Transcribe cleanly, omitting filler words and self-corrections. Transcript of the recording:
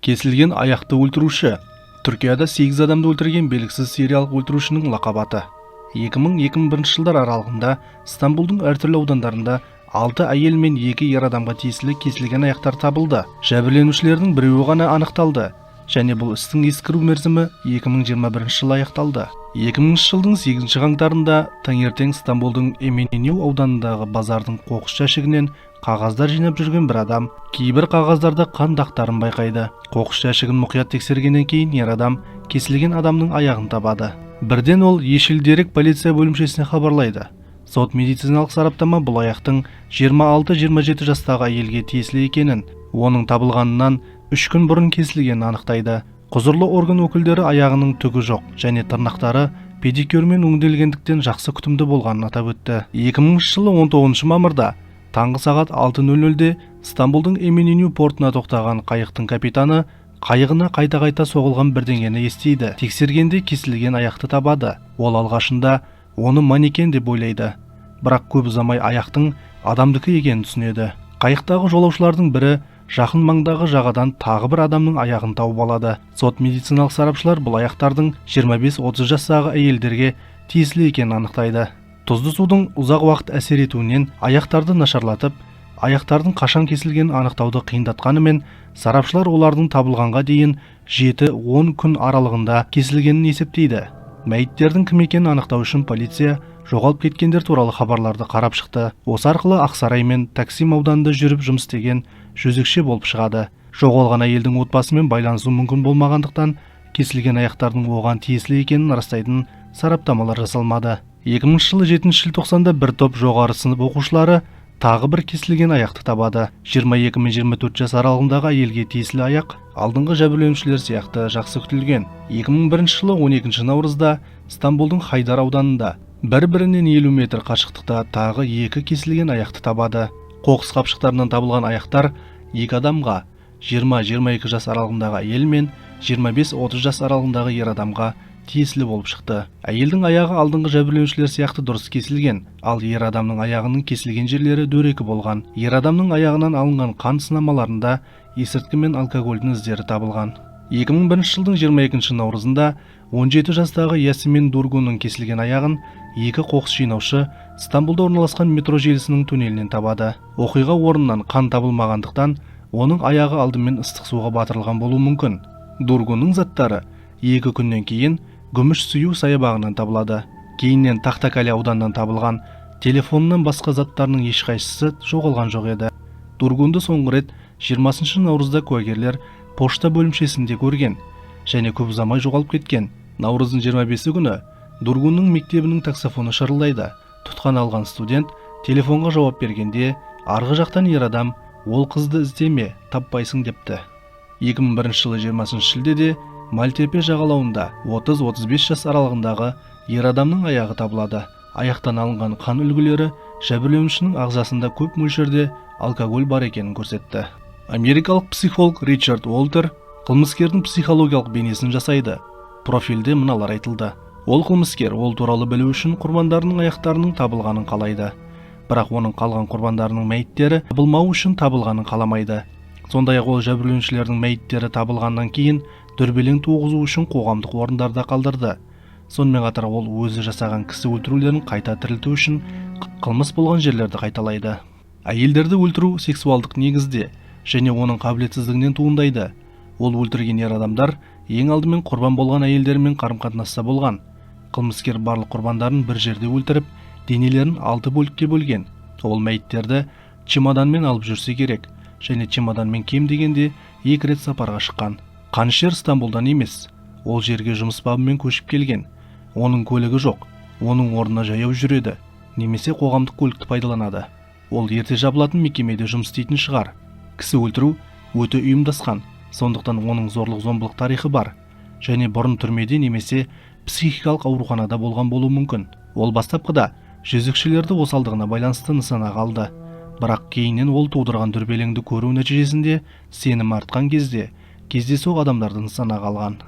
Kesilген аяқты өлтіруші. Түркияда 8 адамды өлтірген белгісіз сериялық өлтірушінің лақабаты. 2000-2001 жылдар аралығында Стамбулдың әртүрлі аудандарында 6 әйел мен 2 ер адамға тиесілі кесілген аяқтар табылды. Жәбірленушілердің біреуі ғана анықталды, және бұл істің ескіру мерзімі 2021 жылы аяқталды. 2000 жылдың 8 қаңтарында таңертең Стамбулдың Eminönü ауданындағы базардың қоқыс жәшігінен қағаздар жинап жүрген бір адам кейбір қағаздарда қан дақтарын байқайды. Қоқыс жәшігін мұқият тексергеннен кейін ер адам кесілген адамның аяғын табады. Бірден ол Ешілдерек полиция бөлімшесіне хабарлайды. Сот медициналық сараптама бұл аяқтың 26-27 жастағы әйелге тиесілі екенін, оның табылғанынан 3 күн бұрын кесілгенін анықтайды. Құзырлы орган өкілдері аяғының түгі жоқ және тырнақтары педикюрмен өңделгендіктен жақсы күтімді болғанын атап өтті. 2000 жылы 19 мамырда таңғы сағат 6:00-де Стамбулдың Eminönü портына тоқтаған қайықтың капитаны қайығына қайта-қайта соғылған бірдеңені естиді. Тексергенде кесілген аяқты табады. Ол алғашында оны манекен деп ойлайды, бірақ көп ұзамай аяқтың адамдікі екенін түсінеді. Қайықтағы жолаушылардың бірі жақын маңдағы жағадан тағы бір адамның аяғын тауып алады. Сот медициналық сарапшылар бұл аяқтардың 25-30 жастағы әйелдерге тиесілі екенін анықтайды. Тұзды судың ұзақ уақыт әсер етуінен аяқтарды нашарлатып, аяқтардың қашан кесілгенін анықтауды қиындатқанымен, сарапшылар олардың табылғанға дейін 7-10 күн аралығында кесілгенін есептейді. Мәйіттердің кім екенін анықтау үшін полиция жоғалып кеткендер туралы хабарларды қарап шықты. Осы арқылы Ақсарай мен Таксим ауданында жүріп жұмыс істеген жезөкше болып шығады. Жоғалған әйелдің отбасымен байланысу мүмкін болмағандықтан, кесілген аяқтардың оған тиесілі екенін растайтын сараптамалар жасалмады. 2000 жылы 7 желтоқсанда бір топ жоғары сынып оқушылары тағы бір кесілген аяқты табады. 22 мен 24 жас аралығындағы әйелге тиесілі аяқ алдыңғы жәбірленушілер сияқты жақсы күтілген. 2001 жылы 12 наурызда Стамбулдың Хайдар ауданында бір-бірінен 50 метр қашықтықта тағы 2 кесілген аяқты табады. Қоқыс қапшықтарынан табылған аяқтар 2 адамға, 20-22 жас аралығындағы әйел мен 25-30 жас аралығындағы ер адамға тиесілі болып шықты. Әйелдің аяғы алдыңғы жәбірленушілер сияқты дұрыс кесілген, ал ер адамның аяғының кесілген жерлері дөрекі болған. Ер адамның аяғынан алынған қан сынамаларында есірткі мен алкогольдің іздері табылған. 2001 жылдың 22 наурызында 17 жастағы Ясемин Дургунның кесілген аяғын 2 қоқыс жинаушы Стамбулда орналасқан метро желісінің туннелінен табады. Оқиға орнынан қан табылмағандықтан, оның аяғы алдымен ыстық суға батырылған болуы мүмкін. Дургунның заттары 2 күннен кейін Гүміш Сүю саябағынан табылады. Кейіннен Тахтакали ауданынан табылған телефонынан басқа заттарының ешқайсысы жоғалған жоқ еді. Дургунды соңғы рет 20 наурызда куәгерлер пошта бөлімшесінде көрген және көп ұзамай жоғалып кеткен. Наурыздың 25 күні Дургунның мектебінің таксофоны шырылдайды. Тұтқан алған студент телефонға жауап бергенде, арғы жақтан ер адам "Ол қызды іздеме, таппайсың" депті. 2001 жылы 20 шілдеде Мальтепе жағалауында 30-35 жас аралығындағы ер адамның аяғы табылады. Аяқтан алынған қан үлгілері жәбірленушінің ағзасында көп мөлшерде алкоголь бар екенін көрсетті. Америкалық психолог Ричард Уолтер қылмыскердің психологиялық бейнесін жасайды. Профилде мыналар айтылды. Ол қылмыскер ол туралы білу үшін құрбандарының аяқтарының табылғанын қалайды, бірақ оның қалған құрбандарының мәйіттері табылмау үшін табылғанын қаламайды. Сондай-ақ ол жәбірленушілердің мәйіттері табылғаннан кейін дүрбелең туғызу үшін қоғамдық орындарда қалдырды. Сонымен қатар ол өзі жасаған кісі өлтірулерін қайта тірілту үшін қылмыс болған жерлерді қайталайды. Әйелдерді өлтіру сексуалдық негізде және оның қабілетсіздігінен туындайды. Ол өлтірген ер адамдар ең алдымен құрбан болған әйелдермен қарым-қатынаста болған. Қылмыскер барлық құрбандарын бір жерде өлтіріп, денелерін 6 бөлікке бөлген. Ол мәйіттерді чемоданмен алып жүрсе керек, және чемоданмен кем дегенде 2 рет сапарға шыққан. Қанішер Стамбулдан емес, ол жерге жұмыс бабымен көшіп келген. Оның көлігі жоқ, оның орнына жаяу жүреді, немесе қоғамдық көлікті пайдаланады. Ол ерте жабылатын мекемеде жұмыс істейтін шығар. Кісі өлтіру өте ұйымдасқан, сондықтан оның зорлық-зомбылық тарихы бар, және бұрын түрмеде немесе психикалық ауруханада болған болуы мүмкін. Ол бастапқыда жезөкшелерді осалдығына байланысты нысанаға алды, бірақ кейіннен ол тудырған дүрбелеңді көру нәтижесінде сенім артқан кезде кездейсоқ адамдарды нысанаға алған.